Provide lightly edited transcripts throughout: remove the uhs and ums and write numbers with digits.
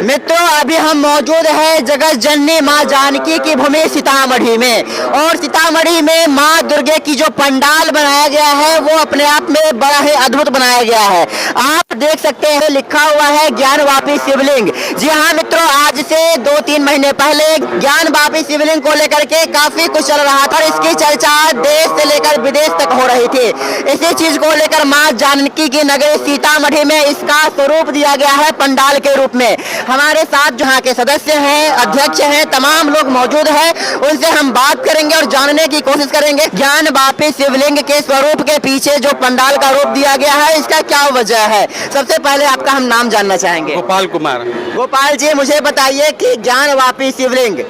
मित्रों, अभी हम मौजूद है जगत जननी माँ जानकी की भूमि सीतामढ़ी में, और सीतामढ़ी में माँ दुर्गे की जो पंडाल बनाया गया है वो अपने आप में बड़ा ही अद्भुत बनाया गया है। आप देख सकते हैं लिखा हुआ है ज्ञानवापी शिवलिंग। जी हाँ मित्रों, आज से 2-3 महीने पहले ज्ञानवापी शिवलिंग को लेकर के काफी कुछ चल रहा था और इसकी चर्चा देश से लेकर विदेश तक हो रही थी। इसी चीज को लेकर माँ जानकी की नगरी सीतामढ़ी में इसका स्वरूप दिया गया है पंडाल के रूप में। हमारे साथ यहाँ के सदस्य हैं, अध्यक्ष हैं, तमाम लोग मौजूद हैं, उनसे हम बात करेंगे और जानने की कोशिश करेंगे ज्ञानवापी शिवलिंग के स्वरूप के पीछे जो पंडाल का रूप दिया गया है इसका क्या वजह है। सबसे पहले आपका हम नाम जानना चाहेंगे। गोपाल कुमार। गोपाल जी, मुझे बताइए कि ज्ञानवापी शिवलिंग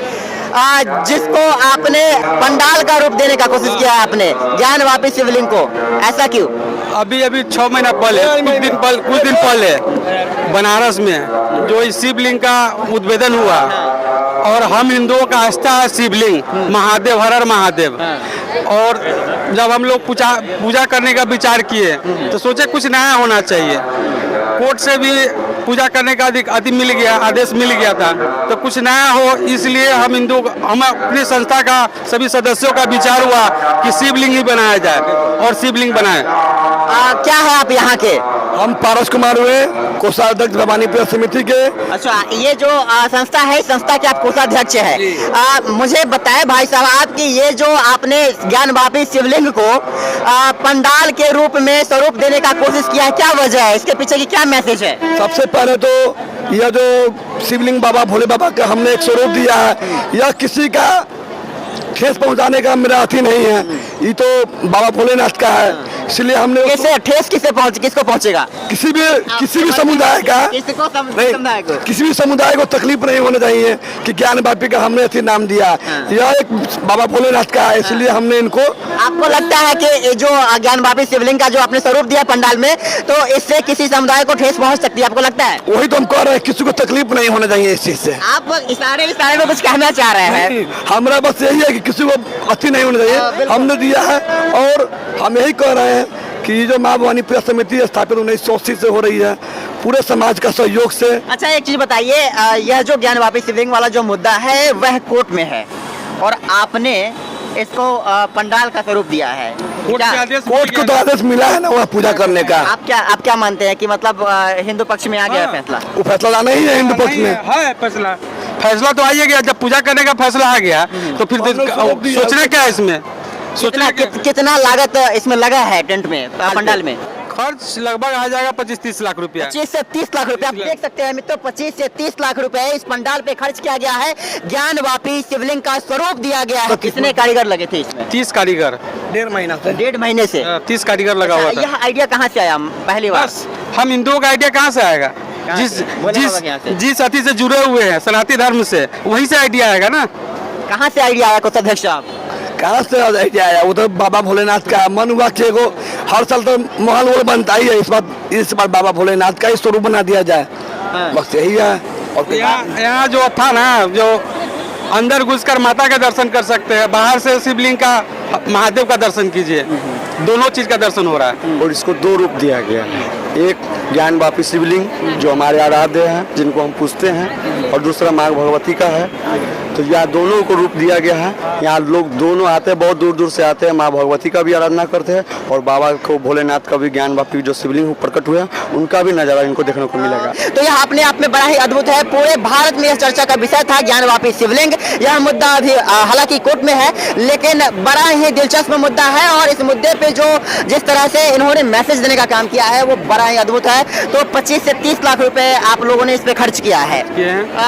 जिसको आपने पंडाल का रूप देने का कोशिश किया है, आपने ज्ञानवापी शिवलिंग को, ऐसा क्यों? अभी 6 महीना पहले कुछ दिन पहले बनारस में जो इस शिवलिंग का उद्भेदन हुआ, और हम हिंदुओं का आस्था है शिवलिंग, महादेव, हर हर महादेव। और जब हम लोग पूजा करने का विचार किए तो सोचे कुछ नया होना चाहिए। कोर्ट से भी पूजा करने का आदेश मिल गया था, तो कुछ नया हो, इसलिए हम अपनी संस्था का सभी सदस्यों का विचार हुआ कि शिवलिंग ही बनाया जाए और शिवलिंग बनाए। क्या है आप यहाँ के? हम पारस कुमार हुए, कोषाध्यक्ष भवानीपुर समिति के। अच्छा, ये जो संस्था है, संस्था के आप कोषाध्यक्ष है। मुझे बताए भाई साहब, आपकी ये जो आपने ज्ञानवापी शिवलिंग को पंडाल के रूप में स्वरूप देने का कोशिश किया है, क्या वजह है, इसके पीछे की क्या मैसेज है? सबसे पहले तो यह जो शिवलिंग बाबा भोले बाबा का हमने एक स्वरूप दिया है, यह किसी का ठेस पहुंचाने का मेरा अथी नहीं है, ये तो बाबा भोलेनाथ का है, इसलिए हमने ठेस किसको पहुंचेगा? किसी भी समुदाय का नहीं, किसी भी समुदाय को तकलीफ नहीं होना चाहिए कि ज्ञानवापी का हमने अथी नाम दिया। यह एक बाबा भोलेनाथ का है, इसलिए हमने इनको। आपको लगता है कि जो ज्ञानवापी शिवलिंग का जो आपने स्वरूप दिया पंडाल में, तो इससे किसी समुदाय को ठेस पहुंच सकती है, आपको लगता है? वही तो हम कह रहे हैं, किसी को तकलीफ नहीं होना चाहिए इस चीज से। आप इशारे में कुछ कहना चाह रहे हैं? हमारा बस यही है कि किसी को अथी नहीं होना चाहिए, हमने दिया है। और हम यही कह रहे हैं कि जो माँ भवानीपुर समिति स्थापित 1980 से हो रही है, पूरे समाज का सहयोग से। अच्छा, एक चीज बताइए, यह जो ज्ञानवापी शिवलिंग वाला जो मुद्दा है वह कोर्ट में है और आपने इसको पंडाल का स्वरूप दिया है। कोर्ट को तो आदेश मिला है ना वह पूजा करने का। आप क्या मानते हैं कि मतलब हिंदू पक्ष में आ गया फैसला? वो फैसला लाना ही है हिंदू पक्ष में। है फैसला तो आइए गया, जब पूजा करने का फैसला आ गया तो फिर सोचना क्या है इसमें? कितना लागत इसमें लगा है टेंट में, पंडाल में? खर्च लगभग आ जाएगा 25-30 लाख रुपया। 25 से 30 लाख रुपया। आप देख सकते हैं मित्रों, 25 से 30 लाख रुपए इस पंडाल पे खर्च किया गया है। ज्ञानवापी शिवलिंग का स्वरूप दिया गया है। कितने कारीगर लगे थे इसमें? 30 कारीगर। 1.5 महीने से 30 कारीगर लगा हुआ था। यह आइडिया कहाँ से आया? पहली बार हम हिंदुओं का आइडिया कहाँ से आएगा? जिस अति से जुड़े हुए हैं सनातन धर्म से, वहीं से आइडिया आएगा ना। कहाँ से आइडिया आया कोषाध्यक्ष साहब? कहाँ से आइडिया आया? वो तो बाबा भोलेनाथ का मन हुआ कि हर साल तो महल वो बनता ही है, इस बार बाबा भोलेनाथ का ही स्वरूप बना दिया जाए, बस यही है। और यहाँ जो था ना, जो अंदर घुसकर माता का दर्शन कर सकते हैं, बाहर से शिवलिंग का, महादेव का दर्शन कीजिए, दोनों चीज का दर्शन हो रहा है। और इसको 2 रूप दिया गया है, एक ज्ञानवापी शिवलिंग जो हमारे आराध्य हैं, जिनको हम पूजते हैं, और दूसरा माँ भगवती का है। तो यहाँ दोनों को रूप दिया गया है। यहाँ लोग दोनों आते हैं, बहुत दूर दूर से आते हैं, माँ भगवती का भी आराधना करते हैं और बाबा को भोलेनाथ का भी ज्ञानवापी जो शिवलिंग प्रकट हुए उनका भी नजारा इनको देखने को मिलेगा। तो यह अपने आप में बड़ा ही अद्भुत है। पूरे भारत में यह चर्चा का विषय था ज्ञानवापी शिवलिंग। यह मुद्दा अभी हालांकि कोर्ट में है, लेकिन बड़ा ही दिलचस्प मुद्दा है और इस मुद्दे पे जो जिस तरह से इन्होंने मैसेज देने का काम किया है वो बड़ा ही अद्भुत है। तो 25 से 30 लाख रुपए आप लोगों ने इस पे खर्च किया है।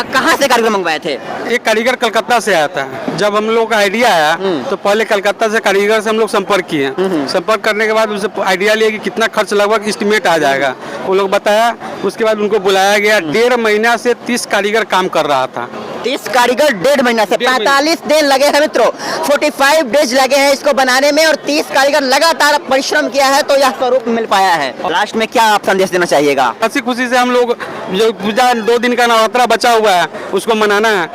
कहाँ से कारीगर मंगवाए थे? एक कारीगर कलकत्ता से आया था। जब हम लोग का आइडिया आया तो पहले कलकत्ता से कारीगर से हम लोग संपर्क किए। संपर्क करने के बाद उनसे आइडिया लिया कि कितना खर्च लगभग एस्टिमेट आ जाएगा, वो लोग बताया। उसके बाद उनको बुलाया गया। 1.5 महीना से 30 कारीगर काम कर रहा था। 30 कारीगर 1.5 महीना से 45 दिन लगे हैं मित्रों, 45 डेज लगे हैं इसको बनाने में और 30 कारीगर लगातार परिश्रम किया है, तो यह स्वरूप मिल पाया है। लास्ट में क्या आप संदेश देना चाहिएगा? हंसी खुशी से हम लोग जो पूजा 2 दिन का नवरात्रा बचा हुआ है उसको मनाना है,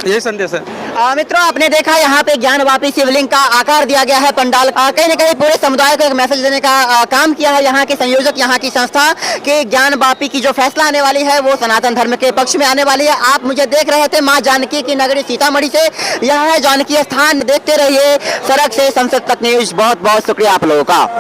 यही संदेश है। मित्रों, आपने देखा यहाँ पे ज्ञानवापी शिवलिंग का आकार दिया गया है पंडाल। कहीं न कहीं पूरे समुदाय को एक मैसेज देने का काम किया है यहाँ के संयोजक, यहाँ की संस्था के ज्ञानवापी की जो फैसला आने वाली है वो सनातन धर्म के पक्ष में आने वाली है। आप मुझे देख रहे थे माँ जानकी की नगरी सीतामढ़ी से, यह है जानकी स्थान। देखते रहिए सड़क से संसद तक न्यूज। बहुत बहुत शुक्रिया आप लोगों का।